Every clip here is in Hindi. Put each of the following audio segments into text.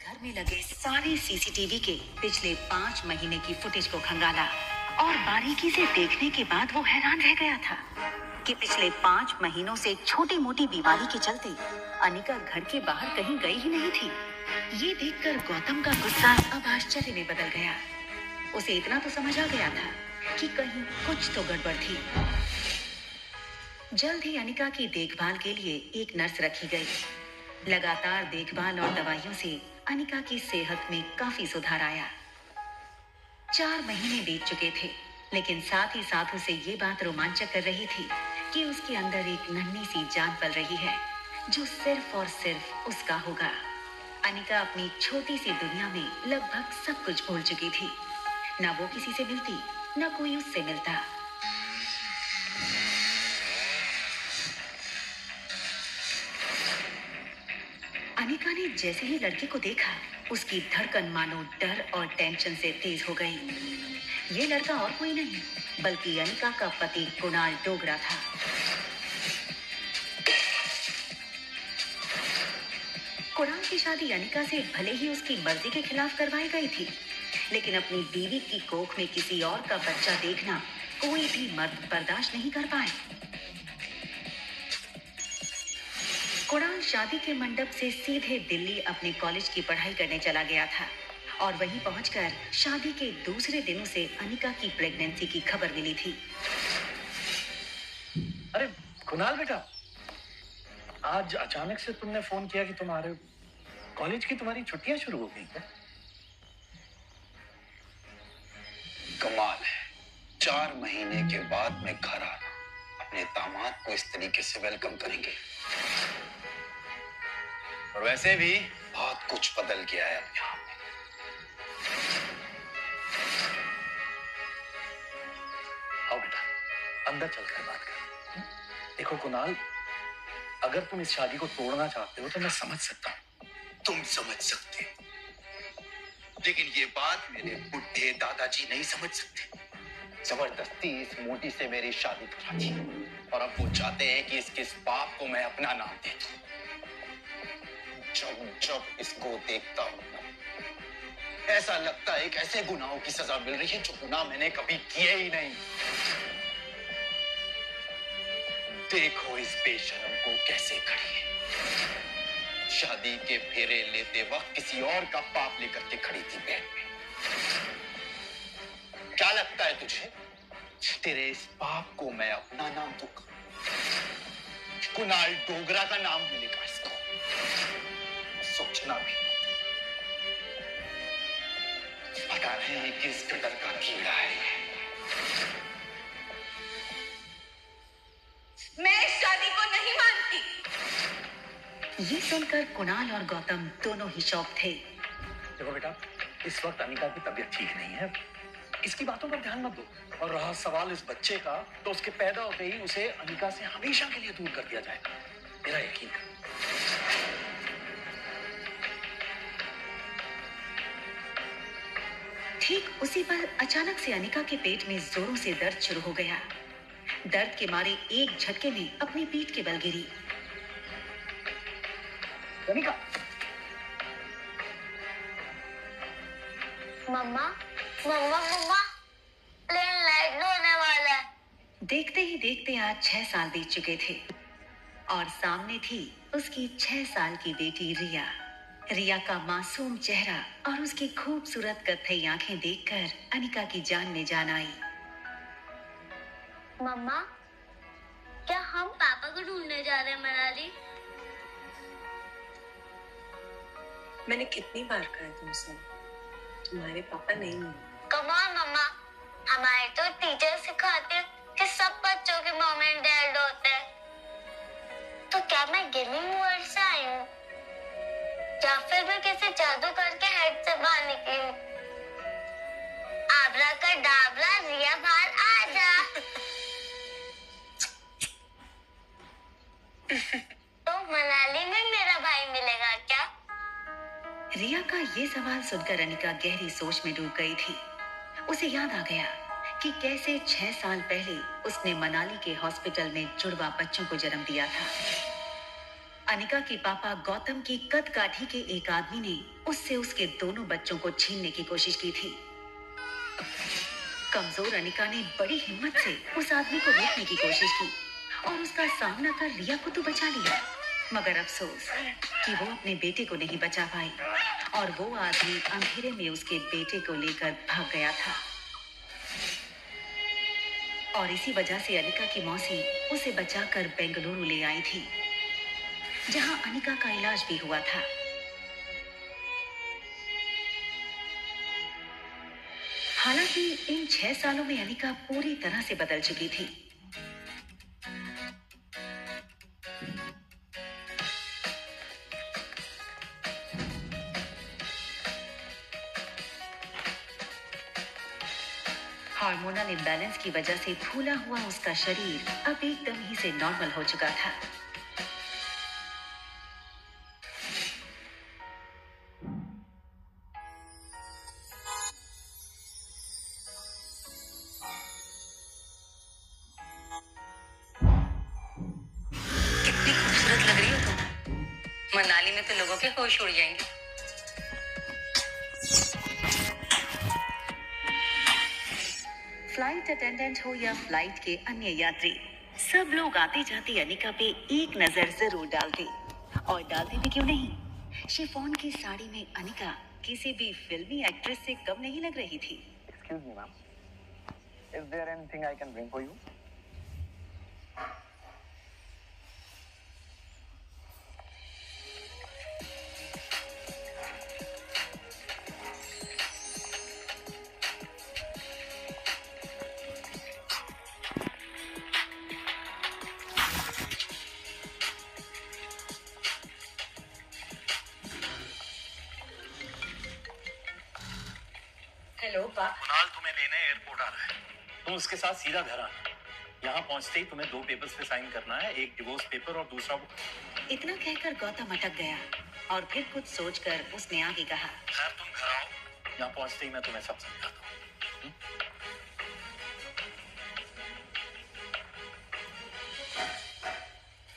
घर में लगे सारे सीसीटीवी के पिछले 5 महीने की फुटेज को खंगाला और बारीकी से देखने के बाद वो हैरान रह गया था कि पिछले 5 महीनों से छोटी मोटी बीमारी के चलते अनिका घर के बाहर कहीं गई ही नहीं थी। ये देखकर गौतम का गुस्सा अब आश्चर्य में बदल गया। उसे इतना तो समझ आ गया था कि कहीं कुछ तो गड़बड़ थी। जल्द ही अनिका की देखभाल के लिए एक नर्स रखी गई। लगातार देखभाल और दवाइयों से अनिका की सेहत में काफी सुधार आया। 4 महीने बीत चुके थे, लेकिन साथ ही साथ उसे ये बात रोमांचक कर रही थी कि उसके अंदर एक नन्ही सी जान पल रही है जो सिर्फ और सिर्फ उसका होगा। अनिका अपनी छोटी सी दुनिया में लगभग सब कुछ भूल चुकी थी। न वो किसी से मिलती, न कोई उससे मिलता। अनिका ने जैसे ही लड़के को देखा, उसकी धड़कन मानो डर और टेंशन से तेज हो गई। ये लड़का और कोई नहीं बल्कि अनिका का पति कुणाल डोगरा था। कुणाल की शादी अनिका से भले ही उसकी मर्जी के खिलाफ करवाई गई थी, लेकिन अपनी बीवी की कोख में किसी और का बच्चा देखना कोई भी मर्द बर्दाश्त नहीं कर पाए। कुणाल शादी के मंडप से सीधे दिल्ली अपने कॉलेज की पढ़ाई करने चला गया था और वहीं पहुंचकर शादी के दूसरे दिन उसे अनिका की प्रेगनेंसी की खबर मिली थी। अरे कुणाल बेटा, आज अचानक से तुमने फोन किया कि तुम्हारे कॉलेज की तुम्हारी छुट्टियां शुरू हो गई क्या? कमाल है, 4 महीने के बाद मैं घर आना, अपने दामाद को इस तरीके से वेलकम करेंगे। और वैसे भी बहुत कुछ बदल गया है अब यहाँ पे। आओ बेटा, अंदर चलकर बात कर। देखो कुणाल, अगर तुम इस शादी को तोड़ना चाहते हो तो मैं समझ सकता हूँ। तुम समझ सकते हो, लेकिन ये बात मेरे बुढ़े दादाजी नहीं समझ सकते। जबरदस्ती इस मोटी से मेरी शादी करा दी और अब वो चाहते हैं कि इसके इस पाप को मैं अपना नाम दे दूं। जब इसको देखता हूं, ऐसा लगता है कि ऐसे गुनाहों की सजा मिल रही है जो गुनाह मैंने कभी किए ही नहीं। देखो इस बेशरम को कैसे खड़ी है। शादी के फेरे लेते वक्त किसी और का पाप लेकर के खड़ी थी पेट में। क्या लगता है तुझे तेरे इस पाप को मैं अपना नाम दूंगा? कुणाल डोगरा का नाम मिलेगा इसको। सोचना भी पता नहीं किस कदर का कीड़ा है। मैं इस शादी को नहीं मानती। ये सुनकर कुणाल और गौतम दोनों ही शॉक थे। देखो बेटा, इस वक्त अनिका की तबीयत ठीक नहीं है, इसकी बातों पर ध्यान मत दो। और रहा सवाल इस बच्चे का, तो उसके पैदा होते ही उसे अनिका से हमेशा के लिए दूर कर दिया जाएगा, मेरा यकीन है। ठीक उसी पर अचानक से अनिका के पेट में जोरों से दर्द शुरू हो गया। दर्द के मारे एक झटके में अपनी पीठ के बल गिरी। अनिका, मम्मा मम्मा मम्मा, प्लेन लैंड होने वाला है। देखते ही देखते आज 6 साल बीत चुके थे और सामने थी उसकी 6 साल की बेटी रिया। रिया का मासूम चेहरा और उसकी खूबसूरत कत्थई आंखें देखकर अनिका की जान में जान आई। मम्मा, क्या हम पापा को ढूंढने जा रहे हैं मनाली? मैंने कितनी बार कहा है तुमसे, तुम्हारे पापा नहीं है। कम ऑन मम्मा, हमारे तो टीचर सिखाते हैं कि सब बच्चों के मॉम एंड डैड होते हैं। तो क्या मैं गेमिंग वर्ल्ड से आई हूँ या फिर मैं किसी जादू करके हेड से बाहर निकली हूँ? आबरा का डाबरा, रिया बाहर आ जा। तो मनाली में मेरा भाई मिलेगा क्या? रिया का ये सवाल सुनकर अनिका गहरी सोच में डूब गई थी। उसे याद आ गया कि कैसे 6 साल पहले उसने मनाली के हॉस्पिटल में जुड़वा बच्चों को जन्म दिया था। अनिका के पापा गौतम की कद काठी के एक आदमी ने उससे उसके दोनों बच्चों को छीनने की कोशिश की थी। कमजोर अनिका ने बड़ी हिम्मत से उस आदमी को रोकने की कोशिश की और उसका सामना कर रिया को तो बचा लिया, मगर अफसोस कि वो अपने बेटे को नहीं बचा पाई और वो आदमी अंधेरे में उसके बेटे को लेकर भाग गया था। और इसी वजह से अनिका की मौसी उसे बचाकर बेंगलुरु ले आई थी, जहां अनिका का इलाज भी हुआ था। हालांकि इन 6 सालों में अनिका पूरी तरह से बदल चुकी थी। हार्मोनल इम्बैलेंस की वजह से फूला हुआ उसका शरीर अब एकदम ही से नॉर्मल हो चुका था। कितनी खूबसूरत लग रही हो तुम। मनाली में तो लोगों के होश उड़ जाएंगे। फ्लाइट अटेंडेंट हो या फ्लाइट के अन्य यात्री, सब लोग आते जाते अनिका पे एक नजर जरूर डालते, और डालते भी क्यों नहीं। शिफॉन की साड़ी में अनिका किसी भी फिल्मी एक्ट्रेस से कम नहीं लग रही थी। Excuse me, ma'am. Is there anything I can bring for you? Hello पापा। कुणाल तुम्हें लेने एयरपोर्ट आ रहा है। तुम उसके साथ सीधा घर आना। यहाँ पहुँचते ही तुम्हें 2 पेपर्स पे साइन करना है, एक डिवोर्स पेपर और दूसरा इतना कहकर गौतम अटक गया और फिर कुछ सोचकर उसने आगे कहा, खैर तुम घर आओ, यहाँ पहुँचते ही मैं तुम्हें सब समझाता हूँ।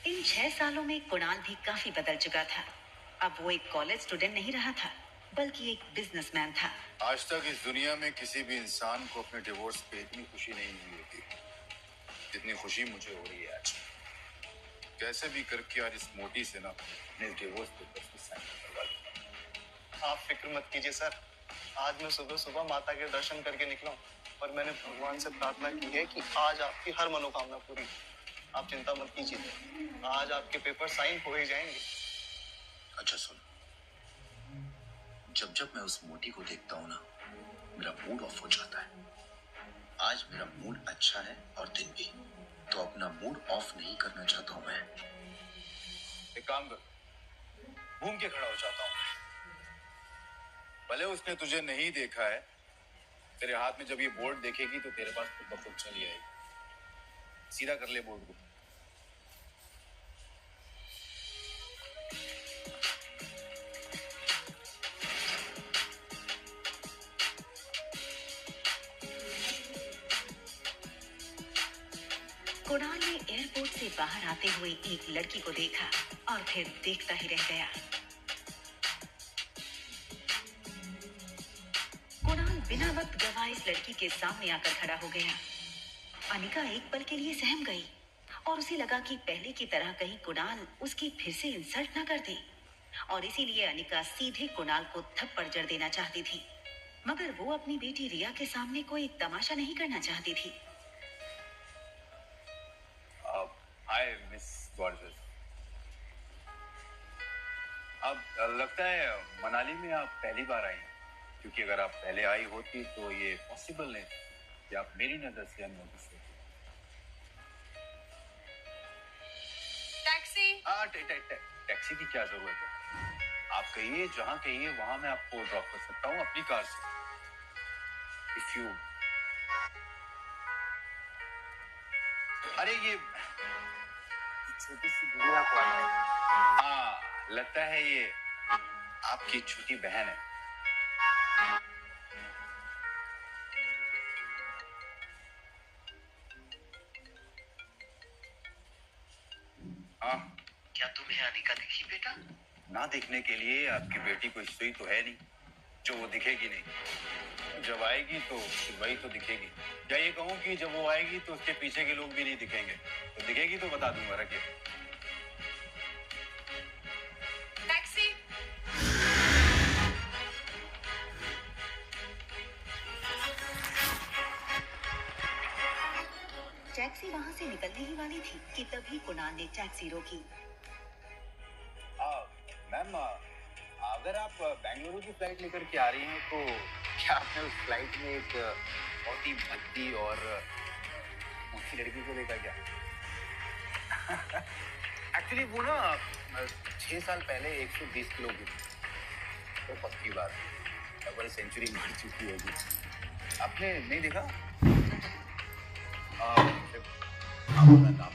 इन 6 सालों में कुणाल भी काफी बदल चुका था। अब वो एक कॉलेज स्टूडेंट नहीं रहा था, बल्कि एक बिजनेसमैन था। आज तक इस दुनिया में किसी भी इंसान को अपने डिवोर्स पे इतनी खुशी नहीं हुई होगी जितनी खुशी मुझे हो रही है आज। कैसे भी करके आज इस मोटी से ना अपने डिवोर्स पेपर पे साइन करवा लूंगा। आप फिक्र मत कीजिए सर, आज मैं सुबह सुबह माता के दर्शन करके निकला हूँ और मैंने भगवान से प्रार्थना की है कि आज आपकी हर मनोकामना पूरी। आप चिंता मत कीजिए, आज आपके पेपर साइन हो ही जाएंगे। अच्छा सुन, जब जब मैं उस मोटी को देखता हूँ ना, मेरा मूड ऑफ हो जाता है। आज मेरा मूड अच्छा है और दिन भी, तो अपना मूड ऑफ नहीं करना चाहता हूँ मैं। एक काम कर, घूम के खड़ा हो जाता हूँ। भले उसने तुझे नहीं देखा है, तेरे हाथ में जब ये बोर्ड देखेगी तो तेरे पास खुद ब खुद चली आएगी। सीधा कर ले बोर्ड को। कुणाल ने एयरपोर्ट से बाहर आते हुए एक लड़की को देखा और फिर देखता ही रह गया। कुणाल बिना वक्त गवाए इस लड़की के सामने आकर खड़ा हो गया। अनिका एक पल के लिए सहम गई और उसे लगा कि पहले की तरह कहीं कुणाल उसकी फिर से इंसल्ट न कर दे, और इसीलिए अनिका सीधे कुणाल को थप्पड़ जड़ देना चाहती थी, मगर वो अपनी बेटी रिया के सामने कोई तमाशा नहीं करना चाहती थी। Hi miss gorgeous. अब लगता है मनाली में आप पहली बार आई हैं, क्योंकि अगर आप पहले आई होती तो ये पॉसिबल नहीं कि आप मेरी नजर से अननोटिस होती। टैक्सी। टैक्सी की क्या जरूरत है? आप कहिए, जहां कहिए वहां मैं आपको ड्रॉप कर सकता हूँ अपनी कार से। इफ यू अरे ये छोटी सी गुड़िया कौन है? हाँ, लगता है ये आपकी छोटी बहन है। हाँ, क्या तुम्हें अनिका दिखी बेटा? ना देखने के लिए आपकी बेटी कोई सुई तो है नहीं जो वो दिखेगी नहीं। जब आएगी तो फिर वही तो दिखेगी। या ये कहूँ कि जब वो आएगी तो उसके पीछे के लोग भी नहीं दिखेंगे। तो दिखेगी तो बता दूंगा, रखिए। टैक्सी। टैक्सी वहां से निकलने ही वाली थी कि तभी कुणाल ने टैक्सी रोकी। मैम, अगर आप बेंगलुरु की फ्लाइट लेकर के आ रही हैं तो क्या आपने उस फ्लाइट में एक बहुत ही भद्दी और ऊंची लड़की को देखा क्या? एक्चुअली वो ना 6 साल पहले 120 किलो की थी। तो पक्की बात, डबल सेंचुरी मार चुकी होगी। आपने नहीं देखा? आपका नाम